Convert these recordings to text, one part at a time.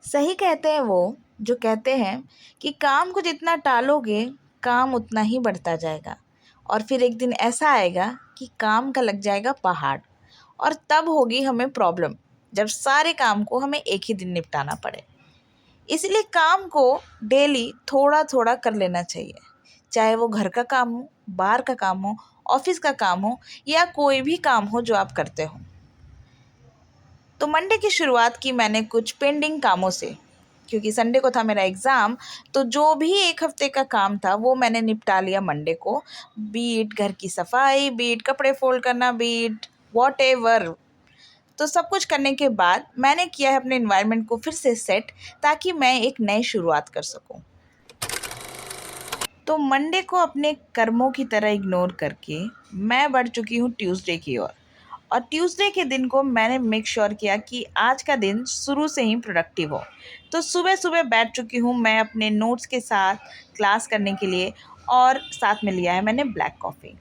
सही कहते हैं वो जो कहते हैं कि काम को जितना टालोगे काम उतना ही बढ़ता जाएगा और फिर एक दिन ऐसा आएगा कि काम का लग जाएगा पहाड़। और तब होगी हमें प्रॉब्लम जब सारे काम को हमें एक ही दिन निपटाना पड़े। इसलिए काम को डेली थोड़ा थोड़ा कर लेना चाहिए, चाहे वो घर का काम हो, बाहर का काम हो, ऑफिस का काम हो या कोई भी काम हो जो आप करते हो। तो मंडे की शुरुआत की मैंने कुछ पेंडिंग कामों से, क्योंकि संडे को था मेरा एग्ज़ाम। तो जो भी एक हफ्ते का काम था वो मैंने निपटा लिया मंडे को। बीट घर की सफाई, बीट कपड़े फोल्ड करना, बीट वॉटेवर। तो सब कुछ करने के बाद मैंने किया है अपने इन्वायरमेंट को फिर से सेट, ताकि मैं एक नई शुरुआत कर सकूं। तो मंडे को अपने कर्मों की तरह इग्नोर करके मैं बढ़ चुकी हूँ ट्यूसडे की ओर। और ट्यूसडे के दिन को मैंने मेक श्योर किया कि आज का दिन शुरू से ही प्रोडक्टिव हो। तो सुबह सुबह बैठ चुकी हूँ मैं अपने नोट्स के साथ क्लास करने के लिए, और साथ में लिया है मैंने ब्लैक कॉफ़ी।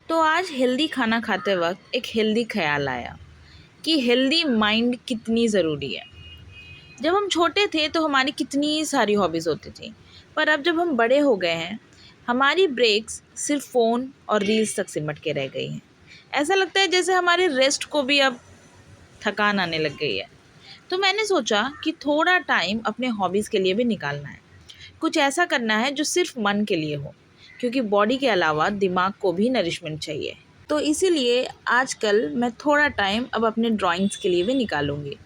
तो आज हेल्दी खाना खाते वक्त एक हेल्दी ख्याल आया कि हेल्दी माइंड कितनी ज़रूरी है। जब हम छोटे थे तो हमारी कितनी सारी हॉबीज़ होती थी, पर अब जब हम बड़े हो गए हैं हमारी ब्रेक्स सिर्फ फ़ोन और रील्स तक सिमट के रह गई हैं। ऐसा लगता है जैसे हमारे रेस्ट को भी अब थकान आने लग गई है। तो मैंने सोचा कि थोड़ा टाइम अपने हॉबीज़ के लिए भी निकालना है। कुछ ऐसा करना है जो सिर्फ मन के लिए हो, क्योंकि बॉडी के अलावा दिमाग को भी नरिशमेंट चाहिए। तो इसीलिए आजकल मैं थोड़ा टाइम अब अपने ड्राइंग्स के लिए भी निकालूंगी।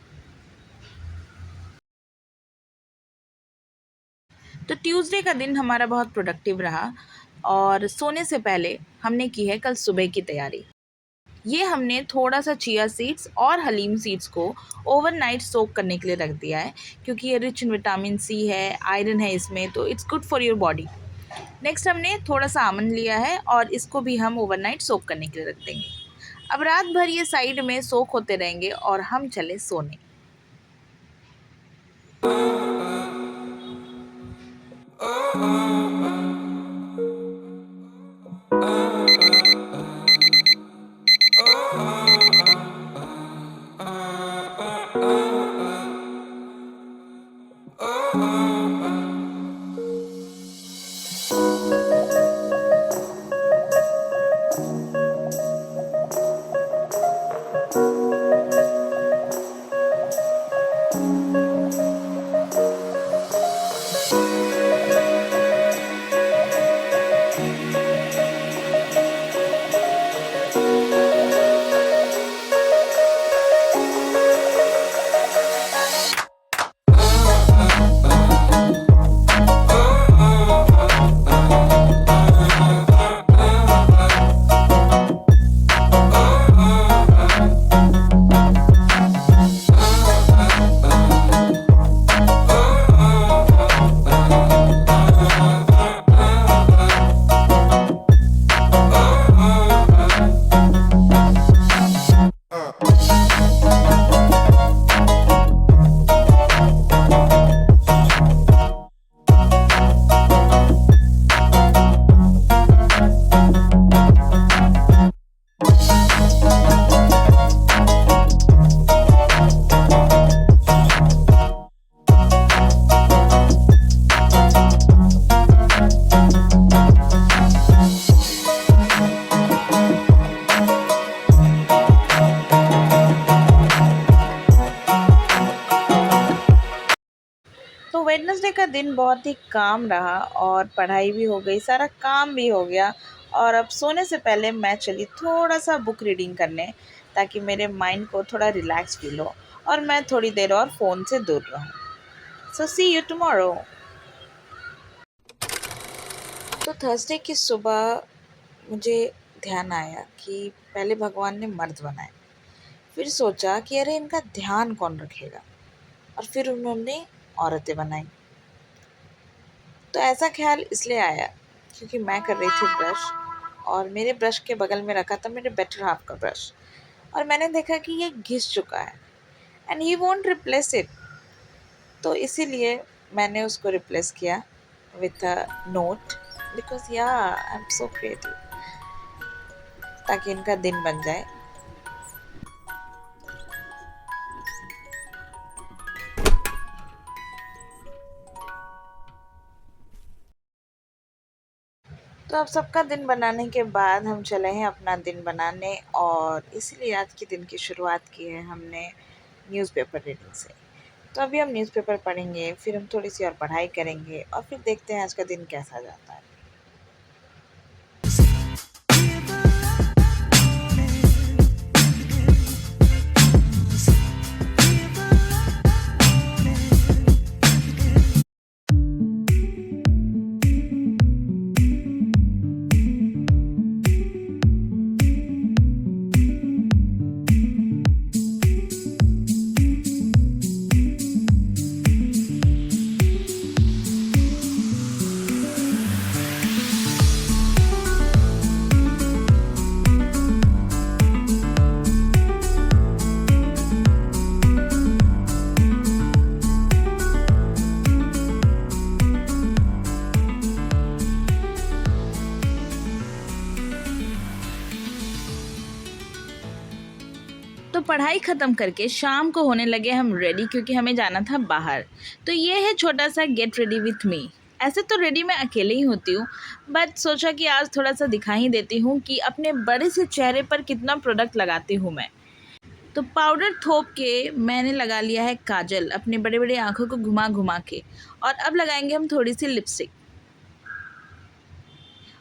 तो ट्यूसडे का दिन हमारा बहुत प्रोडक्टिव रहा, और सोने से पहले हमने की है कल सुबह की तैयारी। ये हमने थोड़ा सा चिया सीड्स और हलीम सीड्स को ओवरनाइट सोक करने के लिए रख दिया है, क्योंकि ये रिच इन विटामिन सी है, आयरन है इसमें, तो it's good for your body. Next हमने थोड़ा सा आमंड लिया है और इसको भी हम ओवरनाइट सोक करने के लिए रख देंगे। अब रात भर ये साइड में सोक होते रहेंगे और हम चले सोने। तो वेडनेसडे का दिन बहुत ही काम रहा और पढ़ाई भी हो गई, सारा काम भी हो गया। और अब सोने से पहले मैं चली थोड़ा सा बुक रीडिंग करने, ताकि मेरे माइंड को थोड़ा रिलैक्स फील हो और मैं थोड़ी देर और फ़ोन से दूर रहूँ। सो सी यू टुमारो। तो थर्सडे की सुबह मुझे ध्यान आया कि पहले भगवान ने मर्द बनाए, फिर सोचा कि अरे इनका ध्यान कौन रखेगा, और फिर उन्होंने औरतें बनाई। तो ऐसा ख्याल इसलिए आया क्योंकि मैं कर रही थी ब्रश, और मेरे ब्रश के बगल में रखा था मेरे बेटर हाफ का ब्रश, और मैंने देखा कि ये घिस चुका है and he won't replace it. तो इसीलिए मैंने उसको रिप्लेस किया विथ अ नोट, बिकॉज या आई एम सो क्रिएटिव, ताकि इनका दिन बन जाए। तो अब सबका दिन बनाने के बाद हम चले हैं अपना दिन बनाने, और इसीलिए आज के दिन की शुरुआत की है हमने न्यूज़पेपर रीडिंग से। तो अभी हम न्यूज़पेपर पढ़ेंगे, फिर हम थोड़ी सी और पढ़ाई करेंगे, और फिर देखते हैं आज का दिन कैसा जाता है। तो पढ़ाई ख़त्म करके शाम को होने लगे हम रेडी, क्योंकि हमें जाना था बाहर। तो ये है छोटा सा गेट रेडी विथ मी। ऐसे तो रेडी मैं अकेले ही होती हूँ, बट सोचा कि आज थोड़ा सा दिखा ही देती हूँ कि अपने बड़े से चेहरे पर कितना प्रोडक्ट लगाती हूँ मैं। तो पाउडर थोप के मैंने लगा लिया है काजल अपने बड़े बड़े आँखों को घुमा घुमा के, और अब लगाएंगे हम थोड़ी सी लिपस्टिक।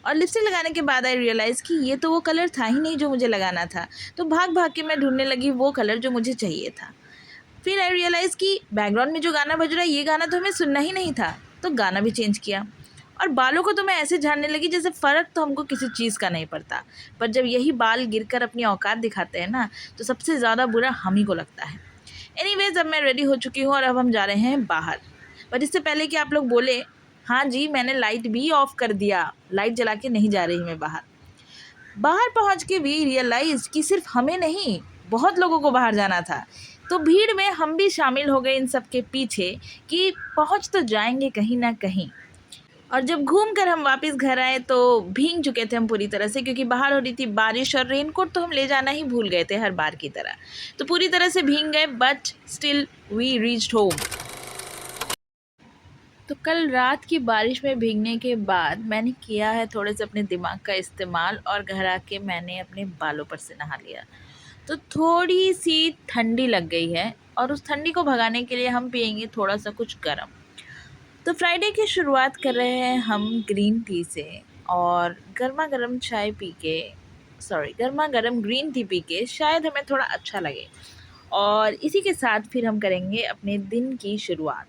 और लिपस्टिक लगाने के बाद आई रियलाइज़ कि ये तो वो कलर था ही नहीं जो मुझे लगाना था। तो भाग भाग के मैं ढूंढने लगी वो कलर जो मुझे चाहिए था। फिर आई रियलाइज़ कि बैकग्राउंड में जो गाना बज रहा है ये गाना तो हमें सुनना ही नहीं था, तो गाना भी चेंज किया। और बालों को तो मैं ऐसे झाड़ने लगी जैसे फ़र्क तो हमको किसी चीज़ का नहीं पड़ता, पर जब यही बाल गिरकर अपनी औकात दिखाते हैं ना, तो सबसे ज़्यादा बुरा हम ही को लगता है। एनीवेज, अब मैं रेडी हो चुकी हूँ और अब हम जा रहे हैं बाहर। पर इससे पहले कि आप लोग बोले, हाँ जी, मैंने लाइट भी ऑफ कर दिया, लाइट जला के नहीं जा रही मैं बाहर। बाहर पहुंच के भी रियलाइज कि सिर्फ हमें नहीं, बहुत लोगों को बाहर जाना था। तो भीड़ में हम भी शामिल हो गए इन सब के पीछे कि पहुंच तो जाएंगे कहीं ना कहीं। और जब घूम कर हम वापस घर आए तो भीग चुके थे हम पूरी तरह से, क्योंकि बाहर हो रही थी बारिश और रेनकोट तो हम ले जाना ही भूल गए थे हर बार की तरह। तो पूरी तरह से भीग गए, but still we reached home. तो कल रात की बारिश में भीगने के बाद मैंने किया है थोड़े से अपने दिमाग का इस्तेमाल, और घर आके मैंने अपने बालों पर से नहा लिया। तो थोड़ी सी ठंडी लग गई है, और उस ठंडी को भगाने के लिए हम पियेंगे थोड़ा सा कुछ गर्म। तो फ्राइडे की शुरुआत कर रहे हैं हम ग्रीन टी से, और गर्मा गर्म चाय पी के, गर्मा गर्म ग्रीन टी पी के शायद हमें थोड़ा अच्छा लगे। और इसी के साथ फिर हम करेंगे अपने दिन की शुरुआत।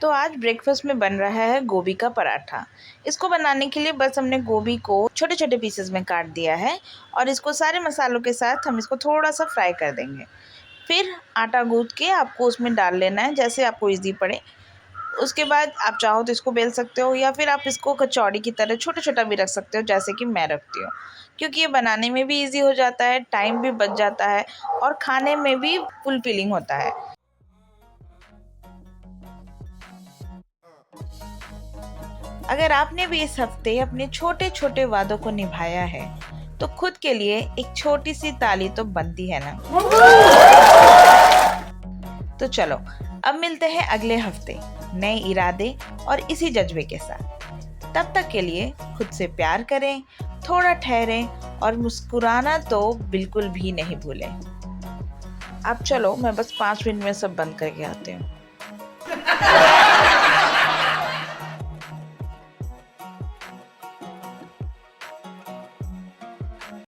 तो आज ब्रेकफास्ट में बन रहा है गोभी का पराठा। इसको बनाने के लिए बस हमने गोभी को छोटे छोटे पीसेस में काट दिया है, और इसको सारे मसालों के साथ हम इसको थोड़ा सा फ्राई कर देंगे। फिर आटा गूँथ के आपको उसमें डाल लेना है, जैसे आपको ईज़ी पड़े। उसके बाद आप चाहो तो इसको बेल सकते हो, या फिर आप इसको कचौड़ी की तरह छोटा छोटा भी रख सकते हो, जैसे कि मैं रखती हूँ, क्योंकि ये बनाने में भी ईजी हो जाता है, टाइम भी बच जाता है, और खाने में भी फुलफिलिंग होता है। अगर आपने भी इस हफ्ते अपने छोटे छोटे वादों को निभाया है, तो खुद के लिए एक छोटी सी ताली तो बनती है ना। तो चलो, अब मिलते हैं अगले हफ्ते नए इरादे और इसी जज्बे के साथ। तब तक के लिए खुद से प्यार करें, थोड़ा ठहरें और मुस्कुराना तो बिल्कुल भी नहीं भूलें। अब चलो, मैं बस 5 मिनट में सब बंद करके आती हूँ।